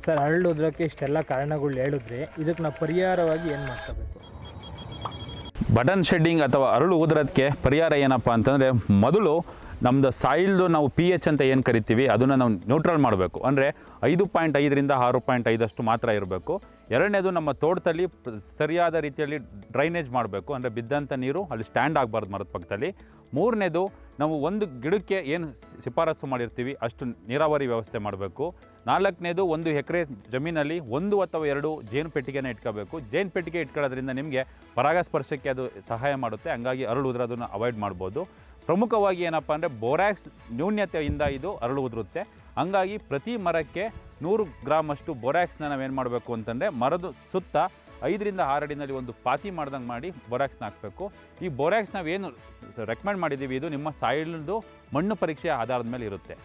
Sir ಅರಳು ಉದ್ರಕ್ಕೆ ಇಷ್ಟೆಲ್ಲ ಕಾರಣಗಳು ಹೇಳಿದ್ರೆ ಇದಕ್ಕೆ ನಾವು ಪರಿಹಾರವಾಗಿ ಏನು ಮಾಡ್ಕೋಬೇಕು? ಬಟನ್ ಶೆಡ್ಡಿಂಗ್ ಅಥವಾ ಅರಳು ಉದುರೋದಕ್ಕೆ ಪರಿಹಾರ ಏನಪ್ಪ ಅಂತಂದರೆ, ಮೊದಲು ನಮ್ಮದು ಸಾಯಿಲ್ದು ನಾವು pH ಅಂತ ಏನು ಕರಿತೀವಿ ಅದನ್ನು ನಾವು ನ್ಯೂಟ್ರಲ್ ಮಾಡಬೇಕು. ಅಂದರೆ 5.5ರಿಂದ 6.5 ಮಾತ್ರ ಇರಬೇಕು. ಎರಡನೇದು, ನಮ್ಮ ತೋಟದಲ್ಲಿ ಸರಿಯಾದ ರೀತಿಯಲ್ಲಿ ಡ್ರೈನೇಜ್ ಮಾಡಬೇಕು. ಅಂದರೆ ಬಿದ್ದಂಥ ನೀರು ಅಲ್ಲಿ ಸ್ಟ್ಯಾಂಡ್ ಆಗಬಾರ್ದು ಮರದ ಪಕ್ಕದಲ್ಲಿ. ಮೂರನೇದು, ನಾವು ಒಂದು ಗಿಡಕ್ಕೆ ಏನು ಶಿಫಾರಸು ಮಾಡಿರ್ತೀವಿ ಅಷ್ಟು ನೀರಾವರಿ ವ್ಯವಸ್ಥೆ ಮಾಡಬೇಕು. ನಾಲ್ಕನೇದು, 1 ಎಕರೆ ಜಮೀನಲ್ಲಿ 1 ಅಥವಾ 2 ಜೇನು ಪೆಟ್ಟಿಗೆನ ಇಟ್ಕೋಬೇಕು. ಜೇನು ಪೆಟ್ಟಿಗೆ ಇಟ್ಕೊಳ್ಳೋದ್ರಿಂದ ನಿಮಗೆ ಪರಾಗಸ್ಪರ್ಶಕ್ಕೆ ಅದು ಸಹಾಯ ಮಾಡುತ್ತೆ. ಹಂಗಾಗಿ ಅರಳು ಉದುರೋದನ್ನು ಅವಾಯ್ಡ್ ಮಾಡ್ಬೋದು. ಪ್ರಮುಖವಾಗಿ ಏನಪ್ಪ ಅಂದರೆ ಬೋರ್ಯಾಕ್ಸ್ ನ್ಯೂನ್ಯತೆಯಿಂದ ಇದು ಅರಳು ಉದುರುತ್ತೆ. ಹಂಗಾಗಿ ಪ್ರತಿ ಮರಕ್ಕೆ 100 ಗ್ರಾಮಷ್ಟು ಬೋರ್ಯಾಕ್ಸ್ನ ನಾವೇನು ಮಾಡಬೇಕು ಅಂತಂದರೆ, ಮರದ ಸುತ್ತ 5ರಿಂದ 6 ಅಡಿನಲ್ಲಿ ಒಂದು ಪಾತಿ ಮಾಡ್ದಂಗೆ ಮಾಡಿ ಬೋರ್ಯಾಕ್ಸ್ನ ಹಾಕಬೇಕು. ಈ ಬೋರ್ಯಾಕ್ಸ್ ನಾವೇನು ರೆಕಮೆಂಡ್ ಮಾಡಿದ್ದೀವಿ ಇದು ನಿಮ್ಮ ಸಾಯಿಲ್ದು ಮಣ್ಣು ಪರೀಕ್ಷೆ ಆಧಾರದ ಮೇಲೆ ಇರುತ್ತೆ.